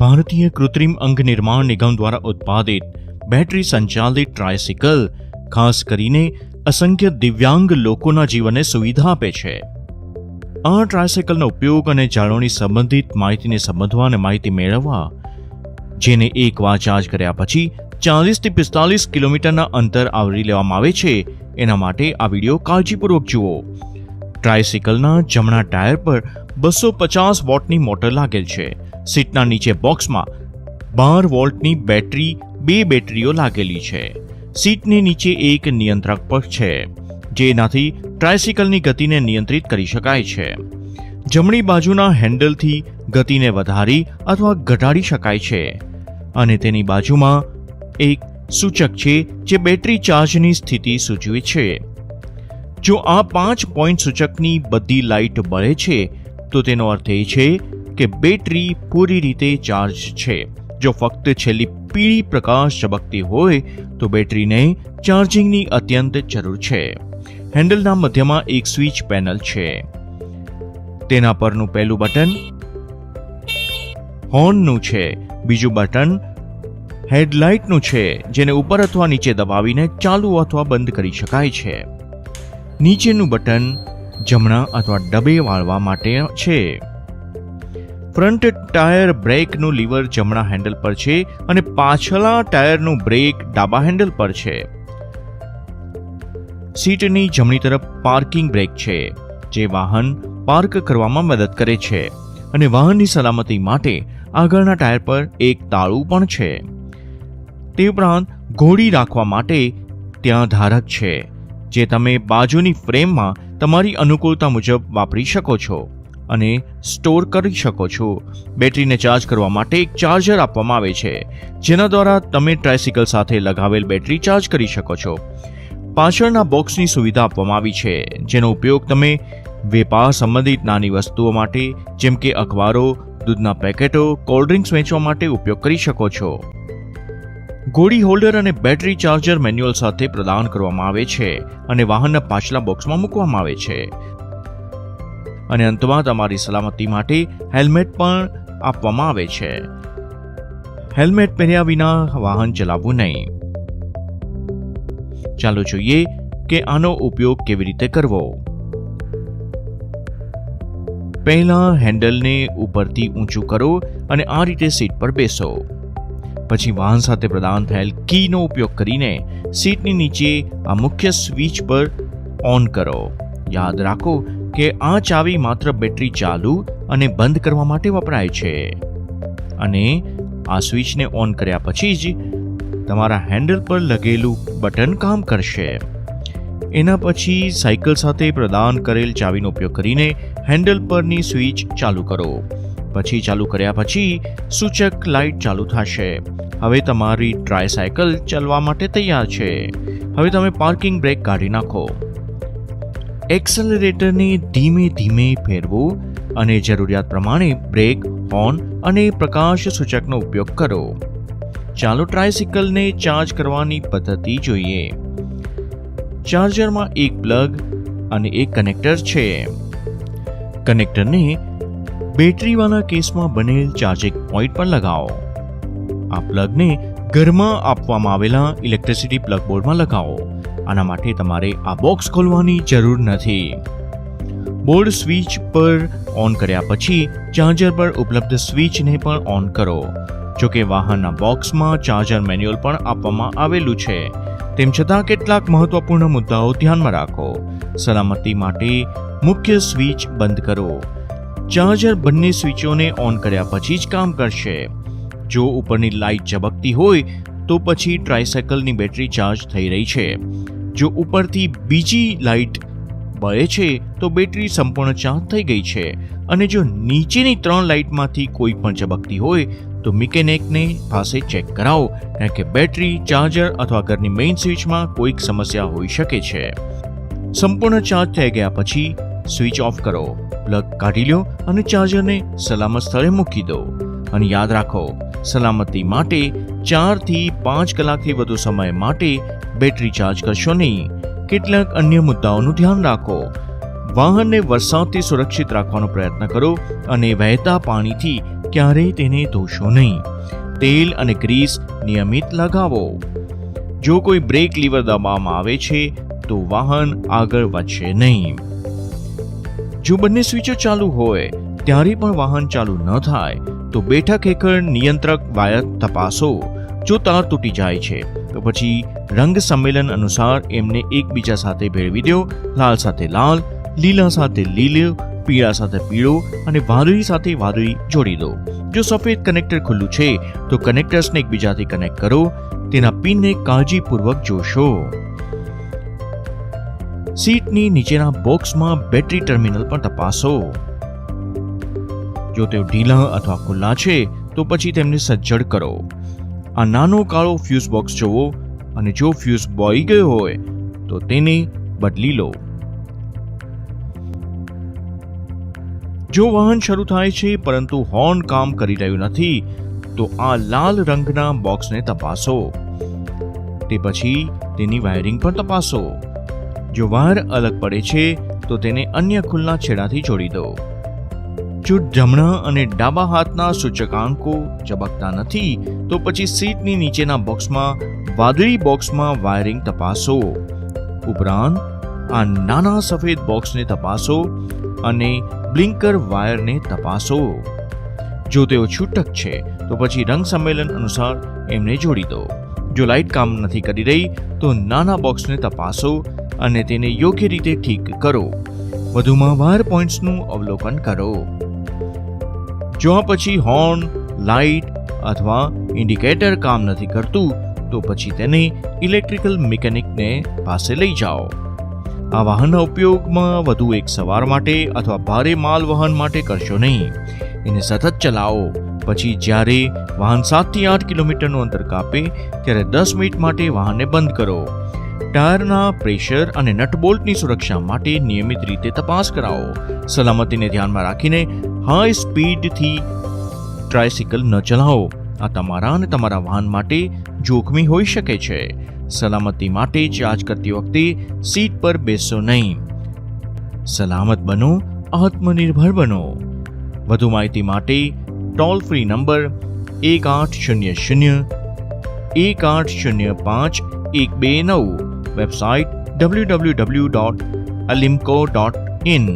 ભારતીય કૃત્રિમ અંગ નિર્માણ નિગમ દ્વારા ઉત્પાદિત બેટરી સંચાલિત ટ્રાયસિકલ ખાસ કરીને અસંખ્ય દિવ્યાંગ લોકોના જીવનને સુવિધા આપે છે. આ ટ્રાયસિકલનો ઉપયોગ અને જાળવણી સંબંધિત માહિતીને સમજવા અને માહિતી મેળવવા, જેને એકવાર ચાર્જ કર્યા પછી 40 થી 45 કિલોમીટરના અંતર આવરી લેવામાં આવે છે, એના માટે આ વિડીયો કાળજીપૂર્વક જુઓ. ટ્રાયસિકલના જમણા ટાયર પર 250 વોટની મોટર લાગેલ છે. સીટના નીચે બોક્સમાં 12 વોલ્ટની બેટરી, 2 બેટરીઓ લાગેલી છે. સીટની નીચે એક નિયંત્રક પણ છે, જેનાથી ટ્રાયસિકલની ગતિને નિયંત્રિત કરી શકાય છે. જમણી બાજુના હેન્ડલથી ગતિને વધારી અથવા ઘટાડી શકાય છે અને તેની બાજુમાં એક સૂચક છે જે બેટરી ચાર્જની સ્થિતિ સૂચવે છે. જો આ 5 પોઈન્ટ સૂચકની બધી લાઇટ બળે છે તો તેનો અર્થ એ છે કે બેટરી પૂરી રીતે ચાર્જ છે. જો ફક્ત છેલ્લી પીળી પ્રકાશ ચમકતી હોય તો બેટરીને ચાર્જિંગની અત્યંત જરૂર છે. હેન્ડલના મધ્યમાં એક સ્વિચ પેનલ છે. તેના પરનું પહેલું બટન હોર્નનું છે, બીજું બટન હેડલાઇટનું છે, જેને ઉપર અથવા નીચે દબાવીને ચાલુ અથવા બંધ કરી શકાય છે. નીચેનું બટન જમણા અથવા ડાબે વાળવા માટે છે. ફ્રન્ટ ટાયર બ્રેકનું લીવર જમણા હેન્ડલ પર છે અને પાછલા ટાયરનું બ્રેક ડાબા હેન્ડલ પર છે. સીટની જમણી તરફ પાર્કિંગ બ્રેક છે, જે વાહન પાર્ક કરવામાં મદદ કરે છે અને વાહનની સલામતી માટે આગળના ટાયર પર એક તાળું પણ છે. તે ઉપરાંત ઘોડી રાખવા માટે ત્યાં ધારક છે, જે તમે બાજુની ફ્રેમમાં તમારી અનુકૂળતા મુજબ વાપરી શકો છો અને સ્ટોર કરી શકો છો. બેટરીને ચાર્જ કરવા માટે એક ચાર્જર આપવામાં આવે છે, જેના દ્વારા તમે ટ્રાયસિકલ સાથે લગાવેલ બેટરી ચાર્જ કરી શકો છો. પાછળના બોક્સની સુવિધા આપવામાં આવી છે, જેનો ઉપયોગ તમે વેપાર સંબંધિત નાની વસ્તુઓ માટે જેમ કે અખબારો, દૂધના પેકેટો, કોલ્ડ ડ્રિંક્સ વેચવા માટે ઉપયોગ કરી શકો છો. ઘોડી હોલ્ડર અને બેટરી ચાર્જર મેન્યુઅલ સાથે પ્રદાન કરવામાં આવે છે અને વાહનના પાછલા બોક્સમાં મૂકવામાં આવે છે. અને અંતમાં તમારી સલામતી માટે હેલ્મેટ પણ આપવામાં આવે છે. હેલ્મેટ પહેર્યા વિના વાહન ચલાવવું નહીં. ચાલો જોઈએ કે આનો ઉપયોગ કેવી રીતે કરવો. પહેલા હેન્ડલને ઉપરથી ઊંચું કરો અને આ રીતે સીટ પર બેસો. પછી વાહન સાથે પ્રદાન થયેલ કીનો ઉપયોગ કરીને સીટની નીચે આ મુખ્ય સ્વિચ પર ઓન કરો. યાદ રાખો કે આ ચાવી માત્ર બેટરી ચાલુ અને બંધ કરવા માટે વપરાય છે અને આ સ્વિચને ઓન કર્યા પછી જ તમારા હેન્ડલ પર લગેલું બટન કામ કરશે. એના પછી સાયકલ સાથે પ્રદાન કરેલ ચાવીનો ઉપયોગ કરીને હેન્ડલ પરની સ્વિચ ચાલુ કરો. પછી ચાલુ કર્યા પછી સૂચક લાઇટ ચાલુ થશે. હવે તમારી ટ્રાયસાયકલ ચાલવા માટે તૈયાર છે. હવે તમે પાર્કિંગ બ્રેક કાઢી નાખો. એક્સેલરેટરને ધીમે ધીમે ફેરવો અને જરૂરિયાત પ્રમાણે બ્રેક, હોર્ન અને પ્રકાશ સૂચકનો ઉપયોગ કરો. ચાલો ટ્રાયસિકલને ચાર્જ કરવાની પદ્ધતિ જોઈએ. ચાર્જરમાં એક પ્લગ અને એક કનેક્ટર છે. કનેક્ટરને બેટરીવાળા કેસમાં બનેલ ચાર્જિંગ પોઈન્ટ પર લગાવો. આ પ્લગને ઘરમાં આપવામાં આવેલા ઇલેક્ટ્રિસિટી પ્લગ બોર્ડમાં લગાવો. આના માટે તમારે આ બોક્સ ખોલવાની જરૂર નથી. બોર્ડ સ્વિચ પર ઓન કર્યા પછી ચાર્જર પર ઉપલબ્ધ સ્વિચને પણ ઓન કરો. જોકે વાહનના બોક્સમાં ચાર્જર મેન્યુઅલ પણ આપવામાં આવેલું છે, તેમ છતાં કેટલાક મહત્વપૂર્ણ મુદ્દાઓ ધ્યાનમાં રાખો. સલામતી માટે મુખ્ય સ્વિચ બંધ કરો. ચાર્જર બંને સ્વિચોને ઓન કર્યા પછી જ કામ કરશે. જો ઉપરની લાઇટ ઝબકતી હોય તો પછી ટ્રાયસાયકલની બેટરી ચાર્જ થઈ રહી છે. જો ઉપરથી બીજી લાઇટ બળે છે તો બેટરી સંપૂર્ણ ચાર્જ થઈ ગઈ છે. અને જો નીચેની 3 લાઇટમાંથી કોઈ પણ ઝબકતી હોય તો મિકેનિકને પાસે ચેક કરાવો, કારણ કે બેટરી, ચાર્જર અથવા ઘરની મેઇન સ્વિચમાં કોઈક સમસ્યા હોઈ શકે છે. સંપૂર્ણ ચાર્જ થઈ ગયા પછી સ્વિચ ઓફ કરો, પ્લગ કાઢી લો અને ચાર્જરને સલામત સ્થળે મૂકી દો. અને યાદ રાખો, સલામતી માટે 4 થી 5 કલાકથી વધુ સમય માટે બેટરી ચાર્જ કરશો નહીં. કેટલાક અન્ય મુદ્દાઓનું ધ્યાન રાખો. વાહનને વરસાદથી સુરક્ષિત રાખવાનો પ્રયત્ન કરો અને વહેતા પાણીથી ક્યારેય તેને ધોશો નહીં. તેલ અને ગ્રીસ નિયમિત લગાવો. જો કોઈ બ્રેક લીવર દબાવવામાં આવે છે તો વાહન આગળ વધશે નહીં. જો બંને સ્વિચો ચાલુ હોય ત્યારે પણ વાહન ચાલુ ન થાય તો બેઠક હેઠળ નિયંત્રક વાયર તપાસો. જો તાર તૂટી જાય છે તો પછી રંગ સંમેલન અનુસાર એમને એકબીજા સાથે ભેળવી દો. લાલ સાથે લાલ, લીલા સાથે લીલો, પીળા સાથે પીળો અને વાદળી સાથે વાદળી જોડી દો. જો સફેદ કનેક્ટર ખુલ્લું છે તો કનેક્ટર્સને એકબીજાથી કનેક્ટ કરો. તેના પિનને કાળજીપૂર્વક જોશો. સીટની નીચેના બોક્સમાં બેટરી ટર્મિનલ પણ તપાસો. જો તેઓ ઢીલા અથવા ખુલ્લા છે તો પછી તેમને સજ્જડ કરો. આ નાનો કાળો ફ્યુઝ બોક્સ જોવો અને જો ફ્યુઝ બોઈ ગયો હોય તો તેને બદલી લો. જો વાહન શરૂ થાય છે પરંતુ હોર્ન કામ કરી રહ્યું નથી તો આ લાલ રંગના બોક્સને તપાસો. તે પછી તેની વાયરિંગ પણ તપાસો. જો વાયર અલગ પડે છે તો તેને અન્ય ખુલ્લા છેડાથી જોડી દો. જો જમણા અને ડાબા હાથના સૂચકાંકો ઝબકતા નથી તો પછી સીટની નીચેના બોક્સમાં વાદળી બોક્સમાં વાયરિંગ તપાસો. ઉપરાંત આ નાના સફેદ બોક્સને તપાસો અને બ્લિંકર વાયરને તપાસો. જો તેઓ છૂટક છે તો પછી રંગ સંમેલન અનુસાર એમને જોડી દો. જો લાઇટ કામ નથી કરી રહી તો નાના બોક્સને તપાસો અને તેને યોગ્ય રીતે ઠીક કરો. વધુમાં વાયર પોઇન્ટ્સનું અવલોકન કરો. જો આ પછી હોર્ન, લાઇટ અથવા ઇન્ડિકેટર કામ નથી કરતું તો પછી તેને ઇલેક્ટ્રિકલ મિકેનિકને પાસે લઈ જાઓ. આ વાહનના ઉપયોગમાં વધુ એક સવાર માટે અથવા ભારે માલ વહન માટે કરશો નહીં. એને સતત ચલાવો. પછી જ્યારે વાહન 7 થી 8 કિલોમીટરનું અંતર કાપે ત્યારે 10 મિનિટ માટે વાહનને બંધ કરો. ટાયરના પ્રેશર અને નટબોલ્ટની સુરક્ષા માટે નિયમિત રીતે તપાસ કરાવો. સલામતીને ધ્યાનમાં રાખીને હાઈ સ્પીડથી ટ્રાયસિકલ ન ચલાવો. આ તમારા અને તમારા વાહન માટે જોખમી હોઈ શકે છે. સલામતી માટે ચાર્જ કરતી વખતે સીટ પર બેસશો નહીં. સલામત બનો, આત્મનિર્ભર બનો. વધુ માહિતી માટે toll free number 1800-1805-129, website www.alimco.in.